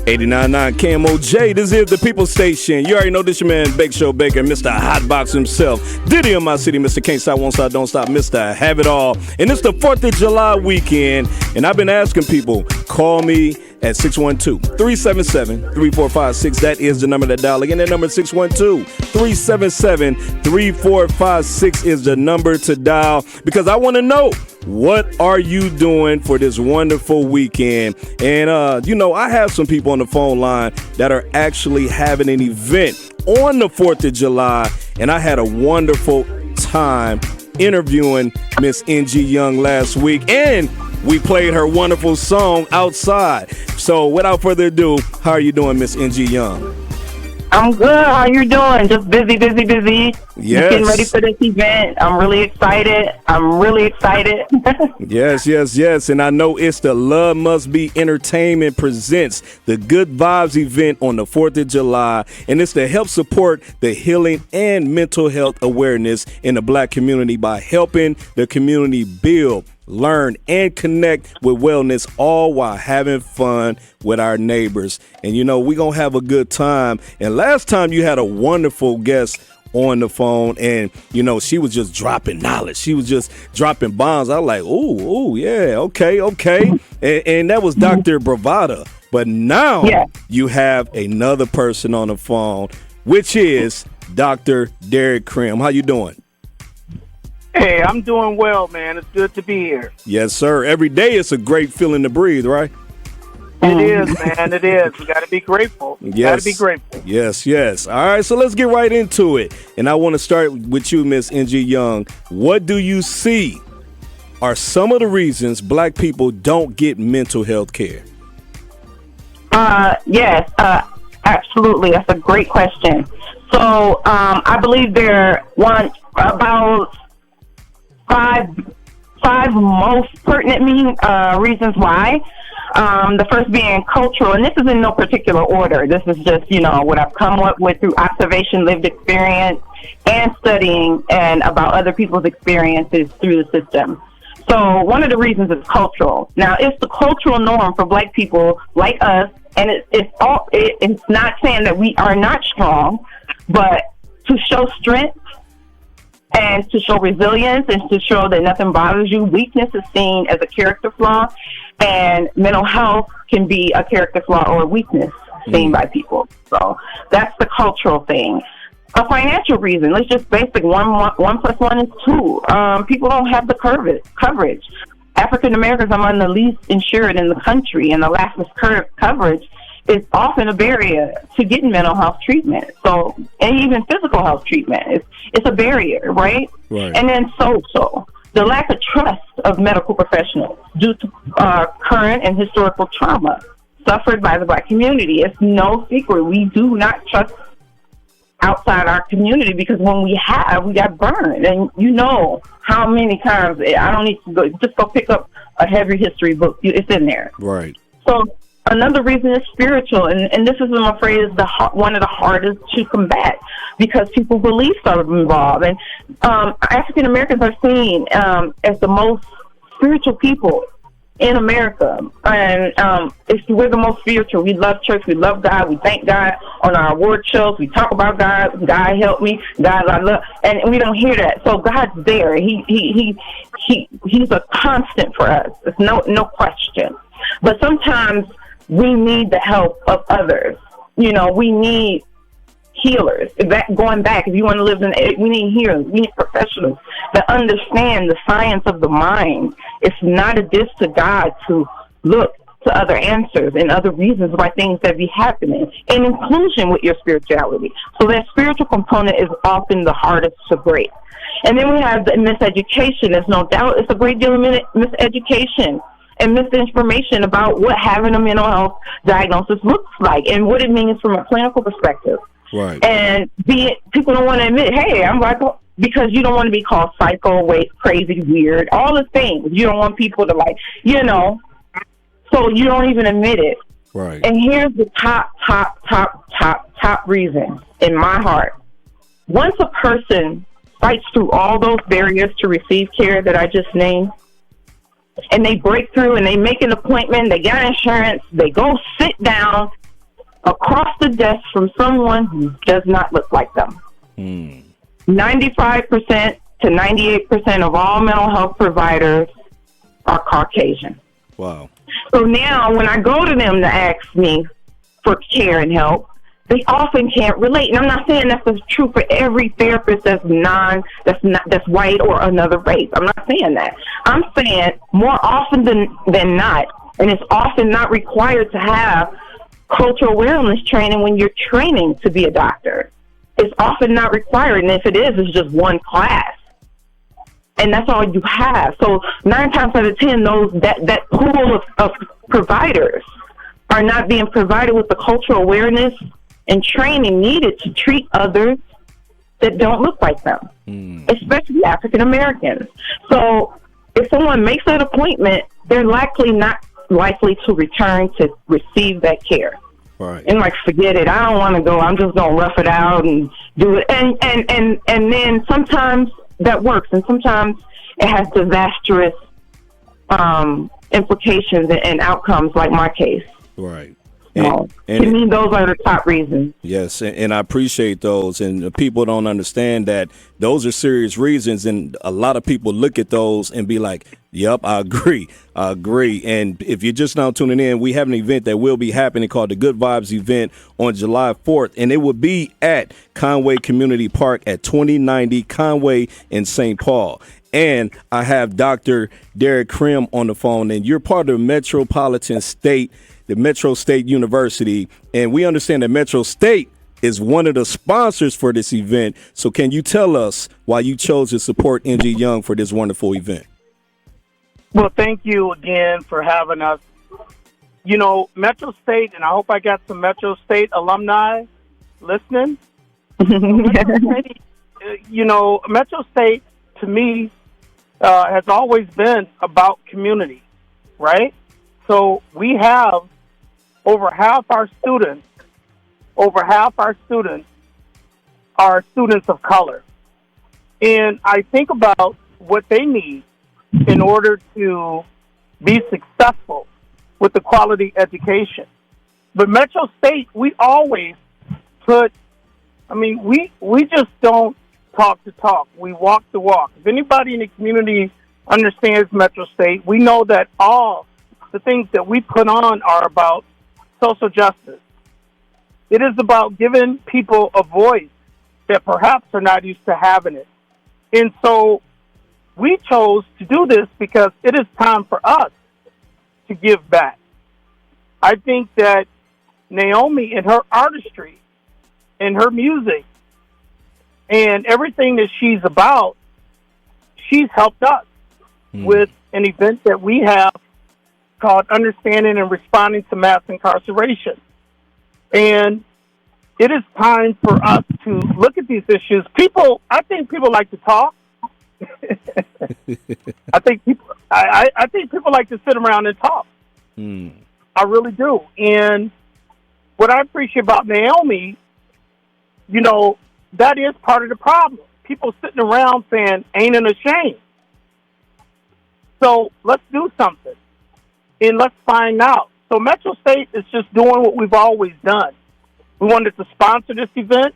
89.9 KMOJ, this is the People Station. You already know this your man, Bake Show Baker, Mr. Hotbox himself. Diddy in my city, Mr. Can't Stop, Won't Stop, Don't Stop, Mr. Have It All. And it's the 4th of July weekend, and I've been asking people, call me at 612-377-3456. That is the number to dial. Again, that number is 612-377-3456 is the number to dial, because I want to know, what are you doing for this wonderful weekend? And, I have some people on the phone line that are actually having an event on the 4th of July, and I had a wonderful time interviewing Miss N.G.Young last week, and we played her wonderful song outside. So without further ado, how are you doing, Miss N.G.Young? I'm good. How you doing? Just busy. Yes. Getting ready for this event. I'm really excited. Yes. And I know it's the Love Must Be Entertainment presents the Good Vibes event on the 4th of July. And it's to help support the healing and mental health awareness in the Black community by helping the community build, learn, and connect with wellness, all while having fun with our neighbors. And we're going to have a good time. And last time you had a wonderful guest on the phone, and she was just dropping knowledge. She was just dropping bombs. I was like, ooh, yeah, okay. And that was Dr. Bravada. But now you have another person on the phone, which is Dr. Derrick Crim. How you doing? Hey, I'm doing well, man. It's good to be here. Yes, sir. Every day it's a great feeling to breathe, right? It is, man. It is. We got to be grateful. Got to be grateful. Yes. All right, so let's get right into it. And I want to start with you, Miss N.G.Young. What do you see are some of the reasons Black people don't get mental health care? Yes, absolutely. That's a great question. So I believe there are about five most pertinent reasons why. The first being cultural, and this is in no particular order. This is just, what I've come up with through observation, lived experience, and studying and about other people's experiences through the system. So one of the reasons is cultural. Now, it's the cultural norm for Black people like us, and it's not saying that we are not strong, but to show strength and to show resilience and to show that nothing bothers you. Weakness is seen as a character flaw, and mental health can be a character flaw or a weakness seen by people. So that's the cultural thing. A financial reason, let's just basic, 1 + 1 is 2. People don't have the coverage. African Americans are among the least insured in the country, and the lack of coverage is often a barrier to getting mental health treatment. So, and even physical health treatment, it's a barrier, right? And then social, the lack of trust of medical professionals due to current and historical trauma suffered by the Black community. It's no secret. We do not trust outside our community, because when we got burned. And how many times, I don't need to go pick up a heavy history book. It's in there. Right. So another reason is spiritual, and this is, I'm afraid, is one of the hardest to combat, because people's beliefs are involved. And African Americans are seen as the most spiritual people in America, and we're the most spiritual. We love church, we love God, we thank God on our award shows. We talk about God. God help me, God I love, and we don't hear that. So God's there. He's a constant for us. It's no question. But sometimes we need the help of others. We need healers. Going back, if you want to live we need healers. We need professionals that understand the science of the mind. It's not a diss to God to look to other answers and other reasons why things that be happening, in inclusion with your spirituality. So that spiritual component is often the hardest to break. And then we have the miseducation. There's no doubt it's a great deal of miseducation and misinformation about what having a mental health diagnosis looks like and what it means from a clinical perspective. Right. And people don't want to admit, hey, I'm like, because you don't want to be called psycho, crazy, weird, all the things. You don't want people to so you don't even admit it. Right. And here's the top reason in my heart. Once a person fights through all those barriers to receive care that I just named, and they break through and they make an appointment, they got insurance, they go sit down across the desk from someone who does not look like them. 95% to 98% of all mental health providers are Caucasian. Wow. So now when I go to them to ask me for care and help, they often can't relate. And I'm not saying that's true for every therapist that's white or another race. I'm not saying that. I'm saying more often than not, and it's often not required to have cultural wellness training when you're training to be a doctor. It's often not required, and if it is, it's just one class. And that's all you have. So 9 times out of 10, that pool of providers are not being provided with the cultural awareness and training needed to treat others that don't look like them, especially African Americans. So if someone makes that appointment, they're not likely to return to receive that care. Right. And forget it. I don't want to go. I'm just going to rough it out and do it. And then sometimes that works, and sometimes it has disastrous implications and outcomes, like my case. Right. To me, those are the top reasons. Yes, and I appreciate those. And people don't understand that those are serious reasons. And a lot of people look at those and be like, yep, I agree. And if you're just now tuning in, we have an event that will be happening called the Good Vibes event on July 4th. And it will be at Conway Community Park at 2090 Conway in St. Paul. And I have Dr. Derrick Crim on the phone, and you're part of Metropolitan State, the Metro State University, and we understand that Metro State is one of the sponsors for this event. So can you tell us why you chose to support N.G.Young for this wonderful event? Well, thank you again for having us. You know, Metro State, and I hope I got some Metro State alumni listening. Metro State, to me, has always been about community, right? So we have over half our students are students of color. And I think about what they need in order to be successful with the quality education. But Metro State, we always we just don't talk the talk. We walk the walk. If anybody in the community understands Metro State, we know that all the things that we put on are about social justice. It is about giving people a voice that perhaps are not used to having it. And so we chose to do this because it is time for us to give back. I think that Naomi and her artistry and her music and everything that she's about, she's helped us with an event that we have called Understanding and Responding to Mass Incarceration. And it is time for us to look at these issues. I think people like to talk. I think people like to sit around and talk. I really do. And what I appreciate about Naomi, that is part of the problem. People sitting around saying, ain't it a shame? So let's do something. And let's find out. So Metro State is just doing what we've always done. We wanted to sponsor this event.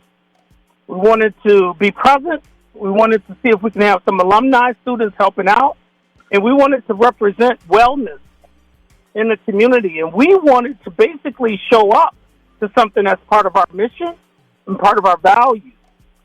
We wanted to be present. We wanted to see if we can have some alumni students helping out. And we wanted to represent wellness in the community. And we wanted to basically show up to something that's part of our mission and part of our values.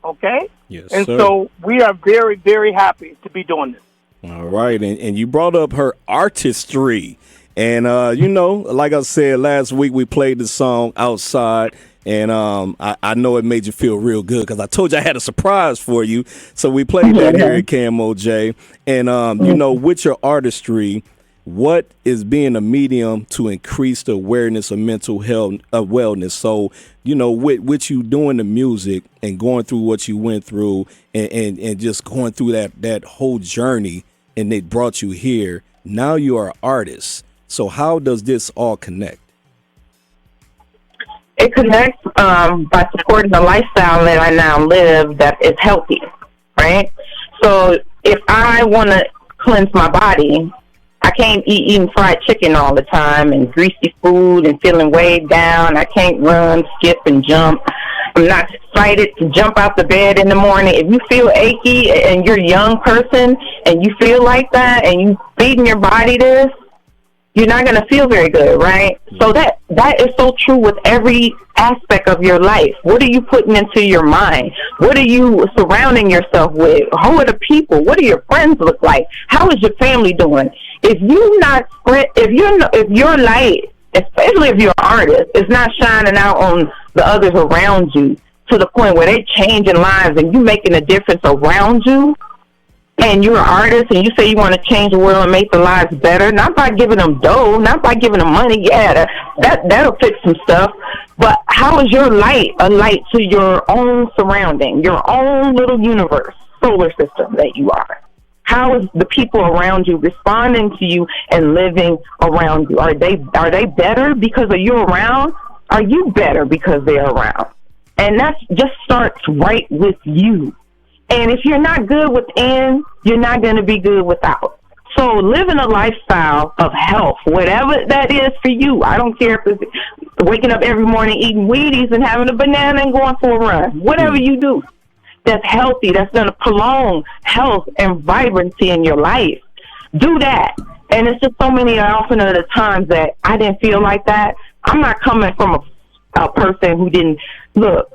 Okay? Yes, and sir. So we are very, very happy to be doing this. All right. And you brought up her artistry. And, like I said, last week we played the song Outside. And I know it made you feel real good because I told you I had a surprise for you. So we played that here at KMOJ. And, with your artistry, what is being a medium to increase the awareness of mental health, wellness? So, with you doing the music and going through what you went through and just going through that whole journey, and they brought you here. Now you are an artist. So how does this all connect? It connects by supporting the lifestyle that I now live that is healthy, right? So if I want to cleanse my body, I can't eating fried chicken all the time and greasy food and feeling weighed down. I can't run, skip, and jump. I'm not excited to jump out the bed in the morning. If you feel achy and you're a young person and you feel like that and you feeding your body this, you're not going to feel very good, right? So that is so true with every aspect of your life. What are you putting into your mind? What are you surrounding yourself with? Who are the people? What do your friends look like? How is your family doing? If your light, especially if you're an artist, is not shining out on the others around you to the point where they're changing lives and you making a difference around you, and you're an artist and you say you want to change the world and make the lives better, not by giving them dough, not by giving them money, that'll fix some stuff, but how is your light a light to your own surrounding, your own little universe, solar system that you are? How is the people around you responding to you and living around you? Are they better because of you around? Are you better because they're around? And that just starts right with you. And if you're not good within, you're not going to be good without. So living a lifestyle of health, whatever that is for you, I don't care if it's waking up every morning eating Wheaties and having a banana and going for a run. Whatever you do that's healthy, that's going to prolong health and vibrancy in your life, do that. And it's just so many often of the times that I didn't feel like that. I'm not coming from a person who didn't look.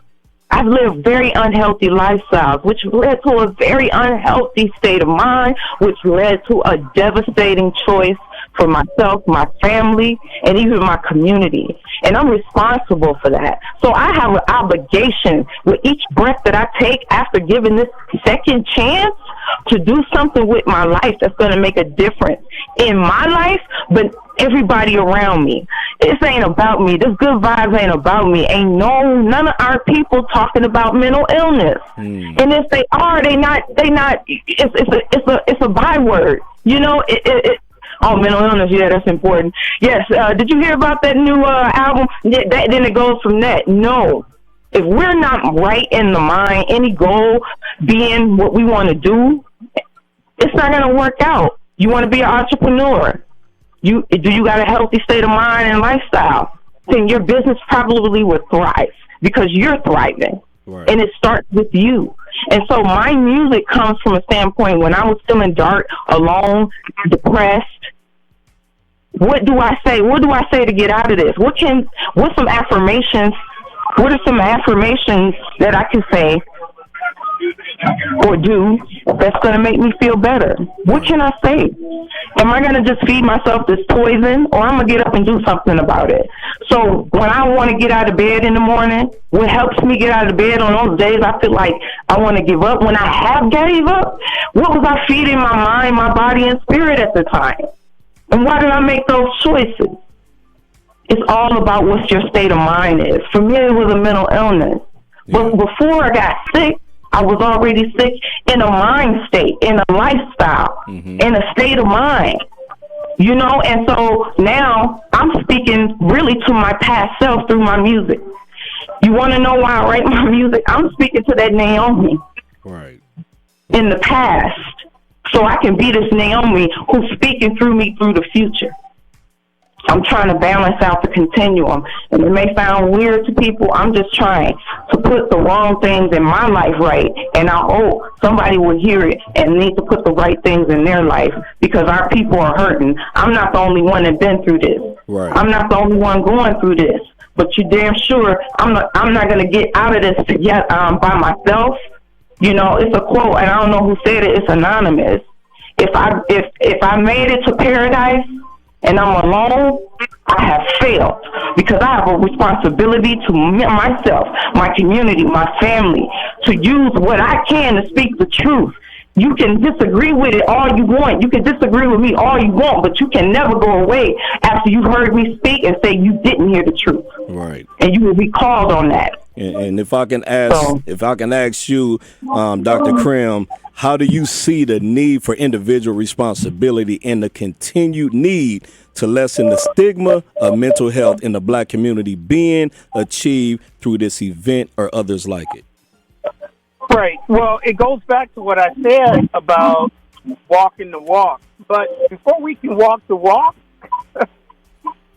I've lived very unhealthy lifestyles, which led to a very unhealthy state of mind, which led to a devastating choice for myself, my family, and even my community. And I'm responsible for that. So I have an obligation with each breath that I take after giving this second chance to do something with my life that's going to make a difference in my life, but everybody around me. This ain't about me. This good vibes ain't about me. Ain't none of our people talking about mental illness. And if they are, they not, it's a byword. You know, oh, mental illness, yeah, that's important. Yes, did you hear about that new album? Then it goes from that. No. If we're not right in the mind, any goal being what we want to do, it's not going to work out. You want to be an entrepreneur. Do you got a healthy state of mind and lifestyle? Then your business probably will thrive because you're thriving. Right. And it starts with you. And so my music comes from a standpoint when I was feeling dark, alone, depressed. What do I say? What do I say to get out of this? What's some affirmations? What are some affirmations that I can say or do that's going to make me feel better? What can I say? Am I going to just feed myself this poison, or I'm going to get up and do something about it? So when I want to get out of bed in the morning, what helps me get out of bed on those days I feel like I want to give up, when I have gave up, what was I feeding my mind, my body, and spirit at the time? And why did I make those choices? It's all about what your state of mind is. For me, it was a mental illness. But before I got sick, I was already sick in a mind state, in a lifestyle, in a state of mind. You know, and so now I'm speaking really to my past self through my music. You want to know why I write my music? I'm speaking to that Naomi in the past, so I can be this Naomi who's speaking through me through the future. I'm trying to balance out the continuum, and it may sound weird to people. I'm just trying to put the wrong things in my life right, and I hope somebody will hear it and need to put the right things in their life, because our people are hurting. I'm not the only one that's been through this. Right. I'm not the only one going through this, but you damn sure I'm not going to get out of this yet by myself. You know, it's a quote, and I don't know who said it. It's anonymous. If I made it to paradise and I'm alone, I have failed, because I have a responsibility to myself, my community, my family, to use what I can to speak the truth. You can disagree with it all you want. You can disagree with me all you want, but you can never go away after you've heard me speak and say you didn't hear the truth. Right. And you will be called on that. And if I can ask you, Dr. Crim, how do you see the need for individual responsibility and the continued need to lessen the stigma of mental health in the Black community being achieved through this event or others like it? Right. Well, it goes back to what I said about walking the walk. But before we can walk the walk,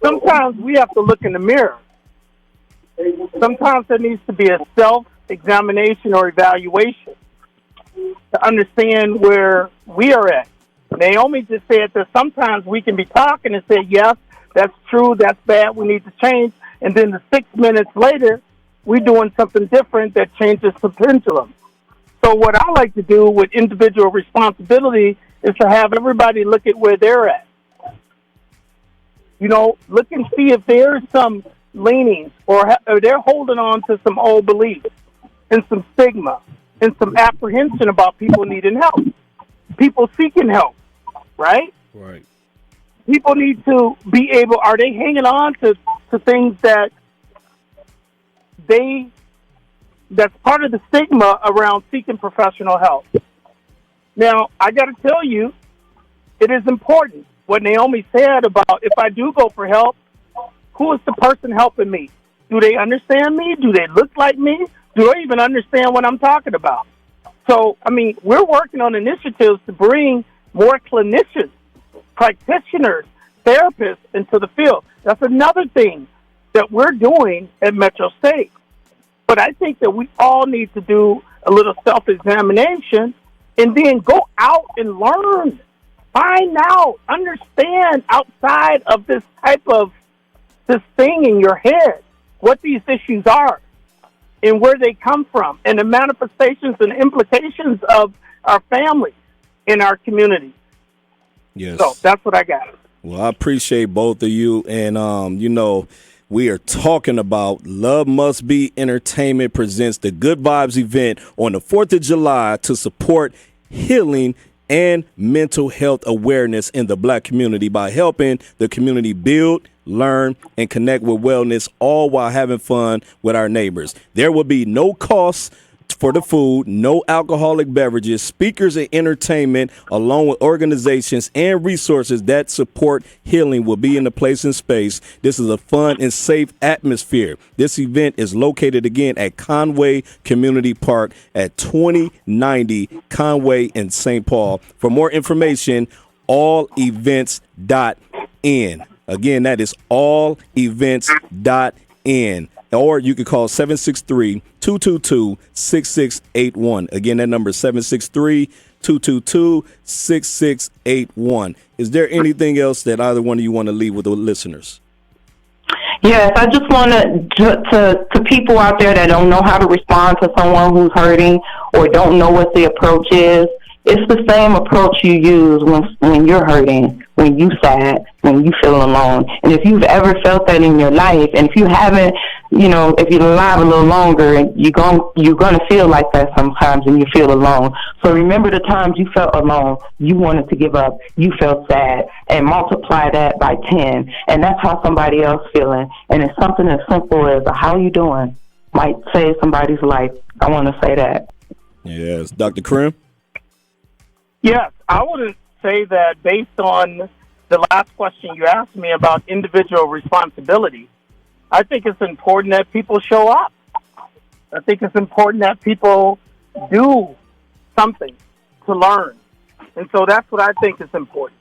sometimes we have to look in the mirror. Sometimes there needs to be a self-examination or evaluation to understand where we are at. Naomi just said that sometimes we can be talking and say, yes, that's true, that's bad, we need to change. And then 6 minutes later, we're doing something different that changes the pendulum. So what I like to do with individual responsibility is to have everybody look at where they're at. You know, look and see if there's some leanings or they're holding on to some old beliefs and some stigma and some apprehension about people needing help, people seeking help, right? Right. People need to be able, are they hanging on to things that's part of the stigma around seeking professional help? Now, I got to tell you, it is important what Naomi said about if I do go for help, who is the person helping me? Do they understand me? Do they look like me? Do they even understand what I'm talking about? So, I mean, we're working on initiatives to bring more clinicians, practitioners, therapists into the field. That's another thing that we're doing at Metro State. But I think that we all need to do a little self-examination and then go out and learn, find out, understand outside of this type of this thing in your head, what these issues are and where they come from and the manifestations and implications of our family in our community. Yes. So that's what I got. Well, I appreciate both of you. And, you know, we are talking about Love Must Be Entertainment presents the Good Vibes event on the 4th of July to support healing and mental health awareness in the Black community by helping the community build, learn, and connect with wellness, all while having fun with our neighbors. There will be no costs for the food, no alcoholic beverages, speakers and entertainment, along with organizations and resources that support healing will be in the place and space. This is a fun and safe atmosphere. This event is located again at Conway Community Park at 2090 Conway in St. Paul. For more information, allevents.in. Again, that is allevents.in. Or you can call 763-222-6681. Again, that number is 763-222-6681. Is there anything else that either one of you want to leave with the listeners? Yes, I just want to people out there that don't know how to respond to someone who's hurting or don't know what the approach is. It's the same approach you use when you're hurting, when you sad, when you feel alone. And if you've ever felt that in your life, and if you haven't, you know, if you're alive a little longer, and you're gonna feel like that sometimes, and you feel alone. So remember the times you felt alone, you wanted to give up, you felt sad, and multiply that by 10, and that's how somebody else feeling. And it's something as simple as "How you doing?" might save somebody's life. I want to say that. Yes, Dr. Crim. Yes, I would say that based on the last question you asked me about individual responsibility, I think it's important that people show up. I think it's important that people do something to learn. And so that's what I think is important.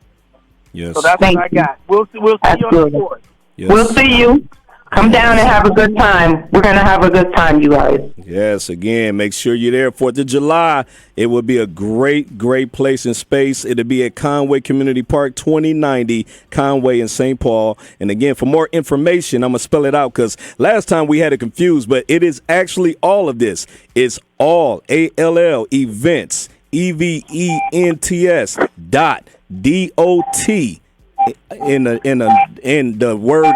Yes. So that's what I got. We'll see you on the board. Yes. We'll see you. Come down and have a good time. We're going to have a good time, you guys. Yes, again, make sure you're there 4th of July. It will be a great, great place and space. It'll be at Conway Community Park, 2090 Conway in St. Paul. And again, for more information, I'm going to spell it out because last time we had it confused, but it is actually all of this. It's all, ALL, events, EVENTS .DOT in the word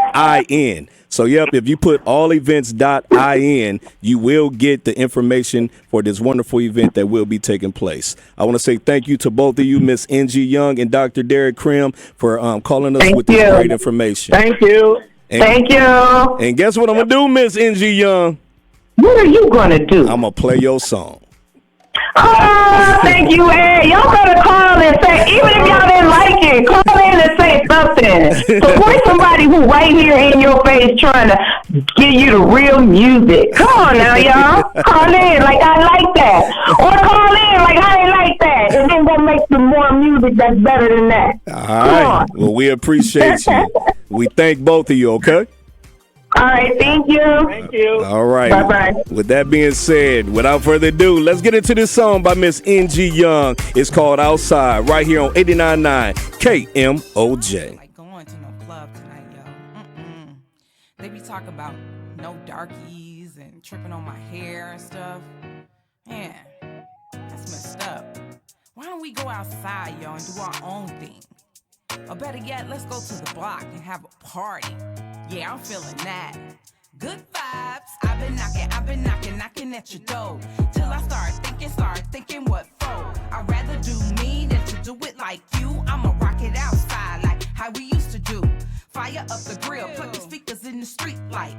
IN. So, yep, if you put allevents.in, you will get the information for this wonderful event that will be taking place. I want to say thank you to both of you, Miss N.G.Young and Dr. Derrick Crim, for calling us with this great information. Thank you. Thank you. And guess what I'm going to do, Miss N.G.Young? What are you going to do? I'm going to play your song. Oh, thank you. Hey, y'all better call and say, even if y'all didn't like it, call in and say something. Support somebody who right here in your face trying to give you the real music. Come on now, y'all. Call in like I like that. Or call in like I ain't like that. And then go make write some more music that's better than that. All right. Well, we appreciate you. We thank both of you, okay? All right, thank you. Thank you. All right. Bye-bye. With that being said, without further ado, let's get into this song by Miss N.G.Young. It's called Outside, right here on 89.9 KMOJ. Like going to no club tonight, yo. They be talking about no darkies and tripping on my hair and stuff. Man, that's messed up. Why don't we go outside, yo, and do our own thing? Or better yet, let's go to the block and have a party. Yeah, I'm feeling that. Good vibes. I've been knocking at your door. Till I start thinking what for. I'd rather do me than to do it like you. I'ma rock it outside like how we used to do. Fire up the grill, put the speakers in the street like